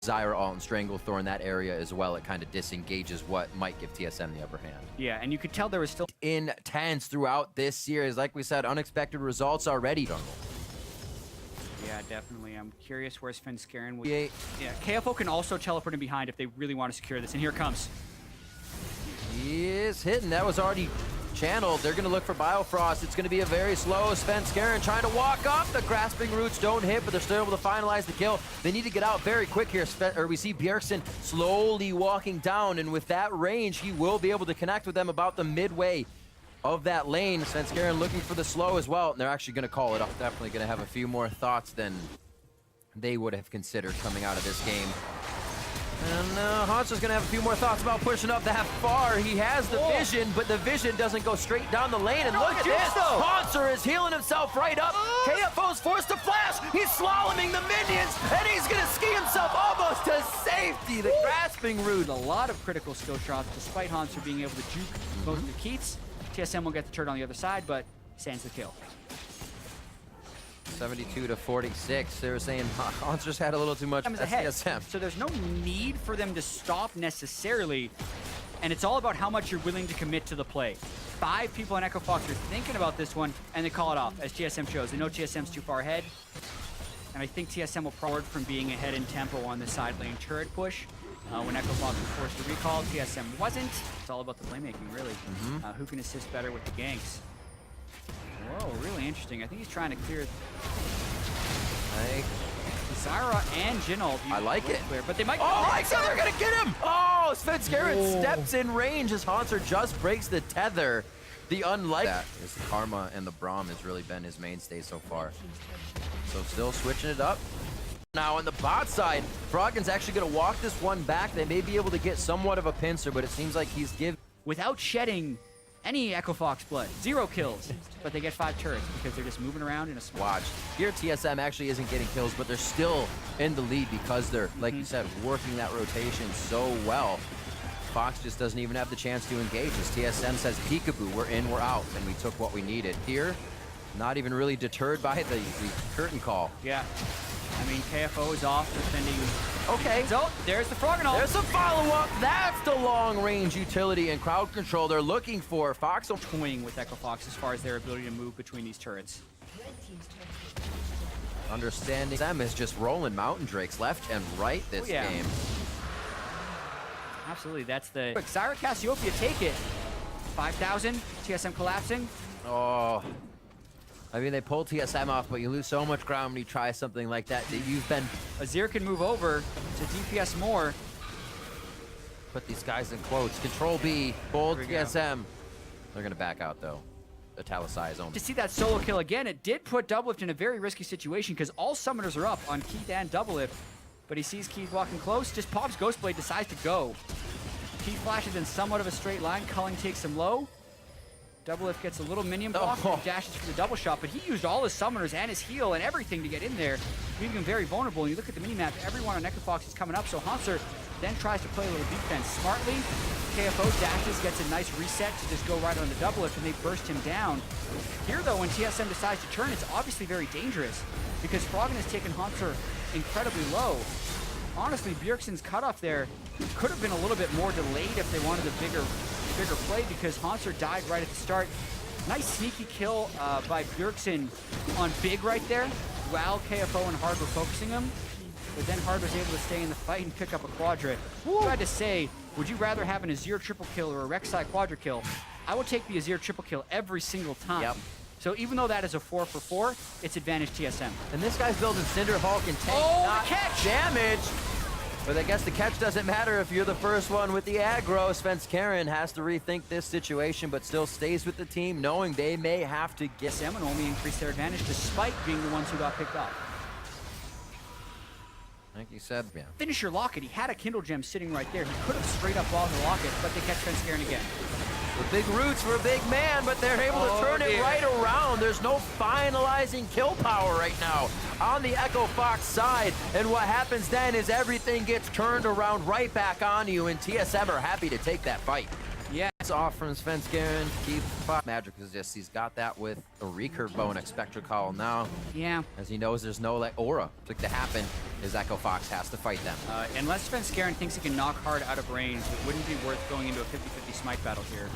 Zyra ult and Stranglethorn in that area as well. It kind of disengages what might give TSM the upper hand. Yeah, and you could tell there was still intense throughout this series. Like we said, unexpected results already. Yeah, definitely. I'm curious where Svenskeren will... Yeah, KFO can also teleport in behind if they really want to secure this, and here it comes. He is hitting. That was already channeled. They're going to look for Biofrost. It's going to be a very slow Svenskeren trying to walk up. The grasping roots don't hit, but they're still able to finalize the kill. They need to get out very quick here. We see Bjergsen slowly walking down, and with that range, he will be able to connect with them about the midway of that lane. Svenskeren looking for the slow as well, and they're actually going to call it off. Definitely going to have a few more thoughts than they would have considered coming out of this game. And Hauntzer's going to have a few more thoughts about pushing up that far. He has the vision, but the vision doesn't go straight down the lane. And look at this! Haunter is healing himself right up. KFO's forced to flash. He's slaloming the minions, and he's going to ski himself almost to safety. The grasping root. A lot of critical skill shots, despite Hauntzer being able to juke both of the Keats. TSM will get the turret on the other side, but sands the kill. 72 to 46. They were saying Hauntser's had a little too much TSM. So there's no need for them to stop necessarily, and it's all about how much you're willing to commit to the play. 5 people on Echo Fox are thinking about this one, and they call it off, as TSM shows. They know TSM's too far ahead, and I think TSM will forward from being ahead in tempo on the side lane turret push. When Echo Fox was forced to recall, TSM wasn't. It's all about the playmaking, really. Who can assist better with the ganks? Whoa, really interesting. I think he's trying to clear Zyra and Jhin. I like it. Clear, but they might. Oh, I said they're gonna get him! Oh, Svenskeren steps in range as Hauntzer just breaks the tether. The unlike that is the Karma, and the Braum has really been his mainstay so far. So still switching it up. Now on the bot side, Froggen's actually gonna walk this one back. They may be able to get somewhat of a pincer, but it seems like he's without shedding any Echo Fox blood. 0 kills, but they get 5 turrets because they're just moving around in a watch. Here TSM actually isn't getting kills, but they're still in the lead because they're, like you said, working that rotation so well. Fox just doesn't even have the chance to engage as TSM says, peekaboo, we're in, we're out, and we took what we needed. Here, not even really deterred by the curtain call. Yeah. I mean, KFO is off defending. Okay. So, there's the Froggen ult. There's a follow-up. That's the long-range utility and crowd control they're looking for. Fox toying with Echo Fox as far as their ability to move between these turrets. Understanding them is just rolling Mountain Drakes left and right this game. Absolutely, that's the... Zyra, Cassiopeia, take it. 5,000, TSM collapsing. Oh... I mean, they pull TSM off, but you lose so much ground when you try something like that. You've been... Azir can move over to DPS more. Put these guys in quotes. Control B, bold TSM. They're going to back out, though. Italicize only. To see that solo kill again, it did put Doublelift in a very risky situation because all summoners are up on Keith and Doublelift. But he sees Keith walking close, just pops Ghostblade, decides to go. Keith flashes in somewhat of a straight line. Culling takes him low. Doublelift gets a little minion block and dashes for the double shot, but he used all his summoners and his heal and everything to get in there, leaving him very vulnerable. And you look at the minimap, everyone on Echo Fox is coming up, so Hauntzer then tries to play a little defense smartly. KFO dashes, gets a nice reset to just go right on the Doublelift, and they burst him down. Here, though, when TSM decides to turn, it's obviously very dangerous because Froggen has taken Hauntzer incredibly low. Honestly, Bjergsen's cutoff there could have been a little bit more delayed if they wanted a bigger play because Hauntzer died right at the start. Nice sneaky kill by Bjergsen on Big right there while KFO and Hard were focusing him. But then Hard was able to stay in the fight and pick up a quadra. I had to say, would you rather have an Azir triple kill or a Rek'Sai quadra kill? I would take the Azir triple kill every single time. Yep. So even though that is a 4 for 4, it's advantage TSM. And this guy's building Cinder Hulk and tank the catch! Damage! But I guess the catch doesn't matter if you're the first one with the aggro. Svenskeren has to rethink this situation, but still stays with the team, knowing they may have to get TSM and only increase their advantage despite being the ones who got picked off. Like you said, yeah. Finish your locket. He had a Kindle gem sitting right there. He could have straight up balled the locket, but they catch Svenskeren again. The big roots for a big man, but they're able to turn it right around. There's no finalizing kill power right now on the Echo Fox side. And what happens then is everything gets turned around right back on you, and TSM are happy to take that fight. Yeah, Wards off from Svenskeren to keep Magic is just, he's got that with a recurve bow and a Spectre Call now. Yeah. As he knows there's no like aura to happen, his Echo Fox has to fight them. Unless Svenskeren thinks he can knock hard out of range, it wouldn't be worth going into a 50-50 smite battle here.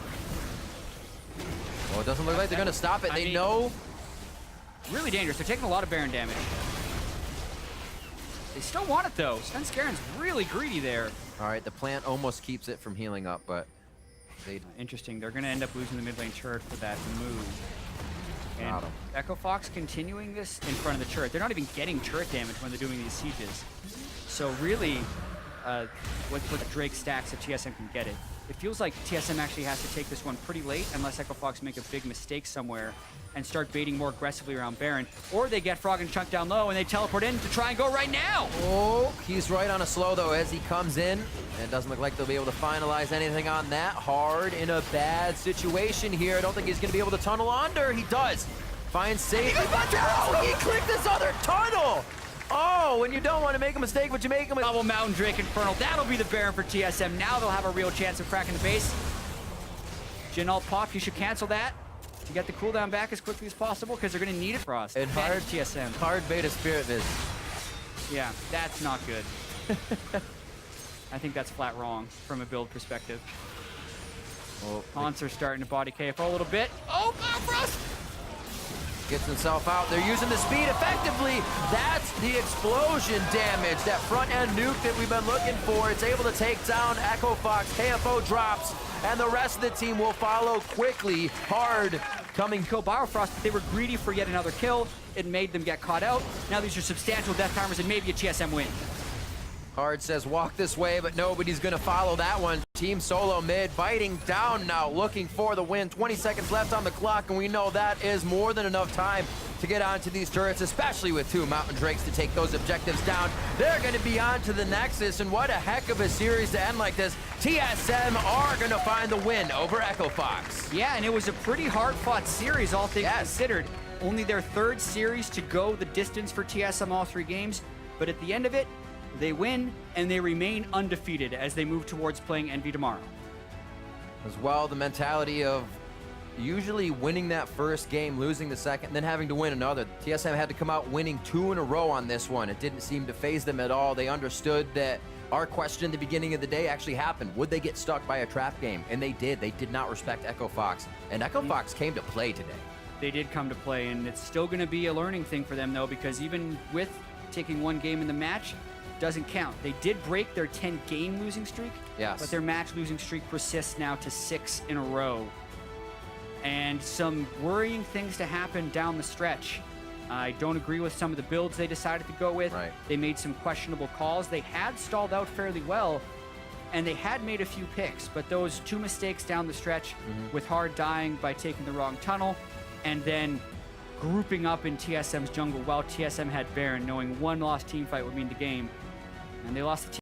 Well, it doesn't look like they're going to stop it. They know. Really dangerous. They're taking a lot of Baron damage. They still want it, though. Svenskeren's really greedy there. All right, the plant almost keeps it from healing up, but they... Interesting. They're going to end up losing the mid lane turret for that move. And Echo Fox continuing this in front of the turret. They're not even getting turret damage when they're doing these sieges. So really, with Drake stacks, if TSM can get it. It feels like TSM actually has to take this one pretty late unless Echo Fox make a big mistake somewhere and start baiting more aggressively around Baron. Or they get Froggen chunked down low and they teleport in to try and go right now. Oh, he's right on a slow though as he comes in. And it doesn't look like they'll be able to finalize anything on that. Hard in a bad situation here. I don't think he's going to be able to tunnel under. He does. Finds safe. He clicked this other tunnel. Oh, when you don't want to make a mistake, but you make a double Mountain Drake Infernal. That'll be the Baron for TSM. Now they'll have a real chance of cracking the base. Jhin ult pop. You should cancel that to get the cooldown back as quickly as possible because they're going to need it for us. And hard TSM. Hard beta Spirit Viz. Yeah, that's not good. I think that's flat wrong from a build perspective. Well, Hauntzer starting to body KFO a little bit. Oh, Biofrost! Gets himself out. They're using the speed effectively. That's the explosion damage, that front-end nuke that we've been looking for. It's able to take down Echo Fox. KFO drops, and the rest of the team will follow quickly. Hard coming. Kill Biofrost, but they were greedy for yet another kill. It made them get caught out. Now these are substantial death timers and maybe a TSM win. Hard says walk this way, but nobody's going to follow that one. Team Solomid biting down now, looking for the win. 20 seconds left on the clock, and we know that is more than enough time to get onto these turrets, especially with 2 Mountain Drakes to take those objectives down. They're going to be on to the Nexus, and what a heck of a series to end like this. TSM are going to find the win over Echo Fox. Yeah, and it was a pretty hard-fought series, all things considered. Only their 3rd series to go the distance for TSM all 3 games, but at the end of it, they win, and they remain undefeated as they move towards playing Envy tomorrow. As well, the mentality of usually winning that first game, losing the second, and then having to win another. TSM had to come out winning 2 in a row on this one. It didn't seem to faze them at all. They understood that our question at the beginning of the day actually happened. Would they get stuck by a trap game? And they did. They did not respect Echo Fox. And Echo Fox came to play today. They did come to play, and it's still going to be a learning thing for them, though, because even with taking 1 game in the match, doesn't count. They did break their 10-game losing streak, but their match losing streak persists now to 6 in a row. And some worrying things to happen down the stretch. I don't agree with some of the builds they decided to go with. They made some questionable calls. They had stalled out fairly well, and they had made a few picks, but those 2 mistakes down the stretch with Hard dying by taking the wrong tunnel, and then grouping up in TSM's jungle while TSM had Baron, knowing 1 lost team fight would mean the game. And they lost the team.